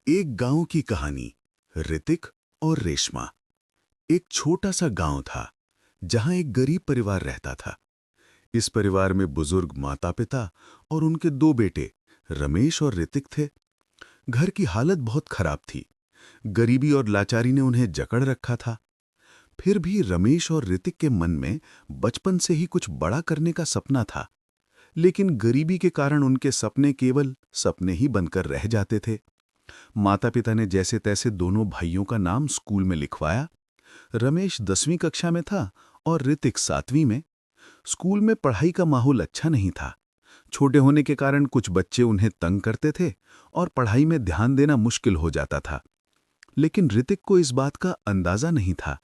एक गांव की कहानी। ऋतिक और रेशमा। एक छोटा सा गांव था जहां एक गरीब परिवार रहता था। इस परिवार में बुजुर्ग माता पिता और उनके दो बेटे रमेश और ऋतिक थे। घर की हालत बहुत खराब थी। गरीबी और लाचारी ने उन्हें जकड़ रखा था। फिर भी रमेश और ऋतिक के मन में बचपन से ही कुछ बड़ा करने का सपना था, लेकिन गरीबी के कारण उनके सपने केवल सपने ही बनकर रह जाते थे। माता पिता ने जैसे तैसे दोनों भाइयों का नाम स्कूल में लिखवाया। रमेश 10वीं कक्षा में था और ऋतिक 7वीं में। स्कूल में पढ़ाई का माहौल अच्छा नहीं था। छोटे होने के कारण कुछ बच्चे उन्हें तंग करते थे और पढ़ाई में ध्यान देना मुश्किल हो जाता था। लेकिन ऋतिक को इस बात का अंदाजा नहीं था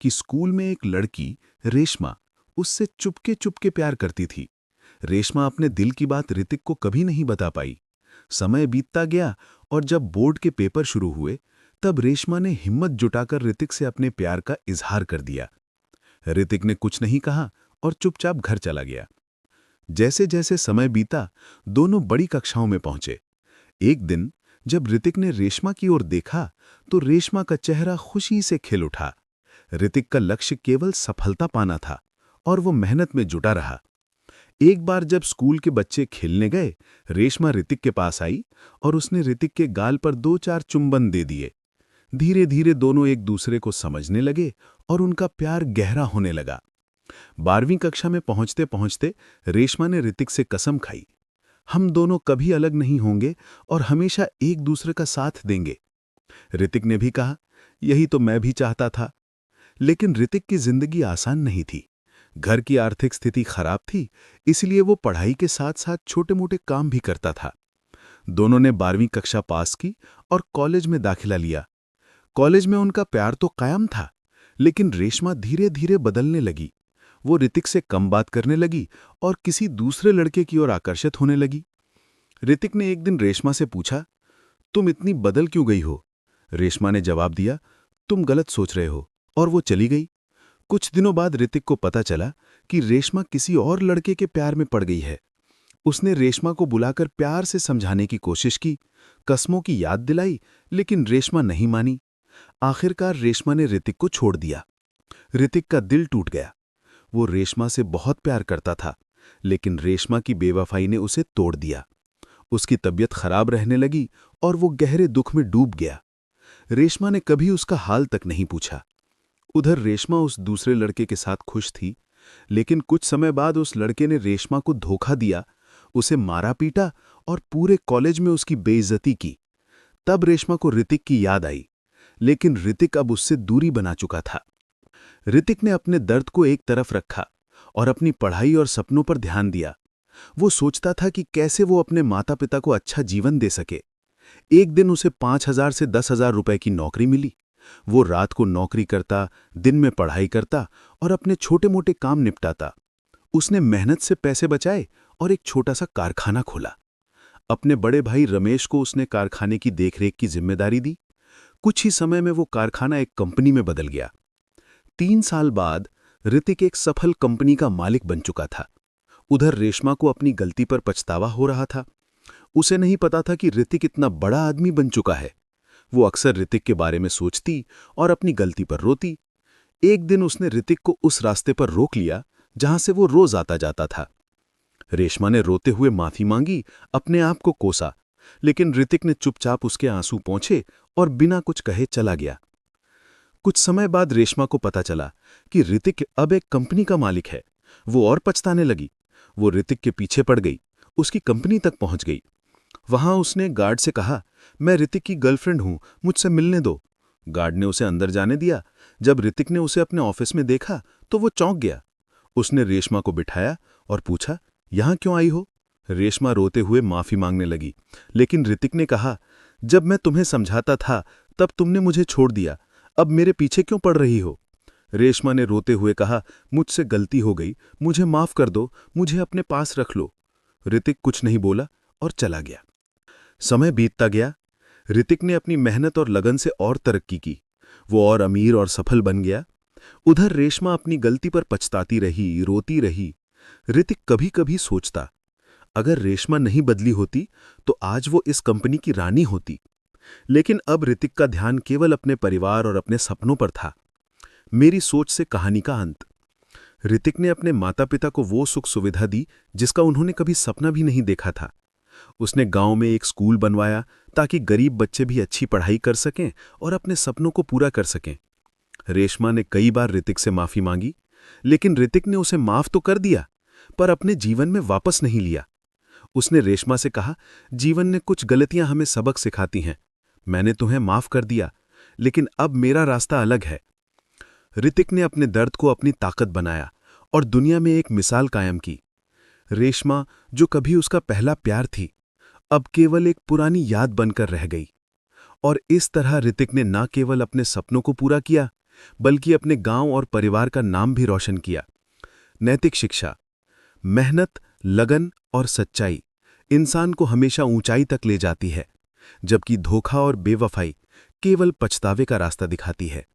कि स्कूल में एक लड़की रेशमा उससे चुपके चुपके प्यार करती थी। रेशमा अपने दिल की बात ऋतिक को कभी नहीं बता पाई। समय बीतता गया और जब बोर्ड के पेपर शुरू हुए, तब रेशमा ने हिम्मत जुटाकर ऋतिक से अपने प्यार का इजहार कर दिया। ऋतिक ने कुछ नहीं कहा और चुपचाप घर चला गया। जैसे जैसे समय बीता, दोनों बड़ी कक्षाओं में पहुंचे। एक दिन जब ऋतिक ने रेशमा की ओर देखा, तो रेशमा का चेहरा खुशी से खिल उठा। ऋतिक का लक्ष्य केवल सफलता पाना था और वो मेहनत में जुटा रहा। एक बार जब स्कूल के बच्चे खेलने गए, रेशमा ऋतिक के पास आई और उसने ऋतिक के गाल पर 2-4 चुंबन दे दिए। धीरे धीरे दोनों एक दूसरे को समझने लगे और उनका प्यार गहरा होने लगा। 12वीं कक्षा में पहुंचते पहुंचते रेशमा ने ऋतिक से कसम खाई, हम दोनों कभी अलग नहीं होंगे और हमेशा एक दूसरे का साथ देंगे। ऋतिक ने भी कहा, यही तो मैं भी चाहता था। लेकिन ऋतिक की जिंदगी आसान नहीं थी। घर की आर्थिक स्थिति खराब थी, इसलिए वो पढ़ाई के साथ साथ छोटे मोटे काम भी करता था। दोनों ने 12वीं कक्षा पास की और कॉलेज में दाखिला लिया। कॉलेज में उनका प्यार तो कायम था, लेकिन रेशमा धीरे धीरे बदलने लगी। वो ऋतिक से कम बात करने लगी और किसी दूसरे लड़के की ओर आकर्षित होने लगी। ऋतिक ने एक दिन रेशमा से पूछा, तुम इतनी बदल क्यों गई हो? रेशमा ने जवाब दिया, तुम गलत सोच रहे हो, और वो चली गई। कुछ दिनों बाद ऋतिक को पता चला कि रेशमा किसी और लड़के के प्यार में पड़ गई है। उसने रेशमा को बुलाकर प्यार से समझाने की कोशिश की, कस्मों की याद दिलाई, लेकिन रेशमा नहीं मानी। आखिरकार रेशमा ने ऋतिक को छोड़ दिया। ऋतिक का दिल टूट गया। वो रेशमा से बहुत प्यार करता था, लेकिन रेशमा की बेवफाई ने उसे तोड़ दिया। उसकी तबीयत खराब रहने लगी और वो गहरे दुख में डूब गया। रेशमा ने कभी उसका हाल तक नहीं पूछा। उधर रेशमा उस दूसरे लड़के के साथ खुश थी, लेकिन कुछ समय बाद उस लड़के ने रेशमा को धोखा दिया, उसे मारा पीटा और पूरे कॉलेज में उसकी बेइज्जती की। तब रेशमा को ऋतिक की याद आई, लेकिन ऋतिक अब उससे दूरी बना चुका था। ऋतिक ने अपने दर्द को एक तरफ रखा और अपनी पढ़ाई और सपनों पर ध्यान दिया। वो सोचता था कि कैसे वो अपने माता पिता को अच्छा जीवन दे सके। एक दिन उसे 5,000 से 10,000 रुपए की नौकरी मिली। वो रात को नौकरी करता, दिन में पढ़ाई करता और अपने छोटे मोटे काम निपटाता। उसने मेहनत से पैसे बचाए और एक छोटा सा कारखाना खोला। अपने बड़े भाई रमेश को उसने कारखाने की देखरेख की जिम्मेदारी दी। कुछ ही समय में वो कारखाना एक कंपनी में बदल गया। 3 साल बाद ऋतिक एक सफल कंपनी का मालिक बन चुका था। उधर रेशमा को अपनी गलती पर पछतावा हो रहा था। उसे नहीं पता था कि ऋतिक इतना बड़ा आदमी बन चुका है। वो अक्सर ऋतिक के बारे में सोचती और अपनी गलती पर रोती। एक दिन उसने ऋतिक को उस रास्ते पर रोक लिया जहां से वो रोज आता जाता था। रेशमा ने रोते हुए माफी मांगी, अपने आप को कोसा, लेकिन ऋतिक ने चुपचाप उसके आंसू पोंछे और बिना कुछ कहे चला गया। कुछ समय बाद रेशमा को पता चला कि ऋतिक अब एक कंपनी का मालिक है। वो और पछताने लगी। वो ऋतिक के पीछे पड़ गई, उसकी कंपनी तक पहुंच गई। वहां उसने गार्ड से कहा, मैं ऋतिक की गर्लफ्रेंड हूं, मुझसे मिलने दो। गार्ड ने उसे अंदर जाने दिया। जब ऋतिक ने उसे अपने ऑफिस में देखा तो वो चौंक गया। उसने रेशमा को बिठाया और पूछा, यहां क्यों आई हो? रेशमा रोते हुए माफी मांगने लगी, लेकिन ऋतिक ने कहा, जब मैं तुम्हें समझाता था तब तुमने मुझे छोड़ दिया, अब मेरे पीछे क्यों पड़ रही हो? रेशमा ने रोते हुए कहा, मुझसे गलती हो गई, मुझे माफ कर दो, मुझे अपने पास रख लो। ऋतिक कुछ नहीं बोला और चला गया। समय बीतता गया। ऋतिक ने अपनी मेहनत और लगन से और तरक्की की। वो और अमीर और सफल बन गया। उधर रेशमा अपनी गलती पर पछताती रही, रोती रही। ऋतिक कभी कभी सोचता, अगर रेशमा नहीं बदली होती तो आज वो इस कंपनी की रानी होती। लेकिन अब ऋतिक का ध्यान केवल अपने परिवार और अपने सपनों पर था। मेरी सोच से कहानी का अंत। ऋतिक ने अपने माता पिता को वो सुख सुविधा दी जिसका उन्होंने कभी सपना भी नहीं देखा था। उसने गांव में एक स्कूल बनवाया ताकि गरीब बच्चे भी अच्छी पढ़ाई कर सकें और अपने सपनों को पूरा कर सकें। रेशमा ने कई बार ऋतिक से माफी मांगी, लेकिन ऋतिक ने उसे माफ तो कर दिया, पर अपने जीवन में वापस नहीं लिया। उसने रेशमा से कहा, जीवन ने कुछ गलतियां हमें सबक सिखाती हैं। मैंने तुम्हें माफ कर दिया, लेकिन अब मेरा रास्ता अलग है। ऋतिक ने अपने दर्द को अपनी ताकत बनाया और दुनिया में एक मिसाल कायम की। रेशमा, जो कभी उसका पहला प्यार थी, अब केवल एक पुरानी याद बनकर रह गई। और इस तरह ऋतिक ने न केवल अपने सपनों को पूरा किया, बल्कि अपने गांव और परिवार का नाम भी रोशन किया। नैतिक शिक्षा। मेहनत, लगन और सच्चाई इंसान को हमेशा ऊंचाई तक ले जाती है, जबकि धोखा और बेवफाई केवल पछतावे का रास्ता दिखाती है।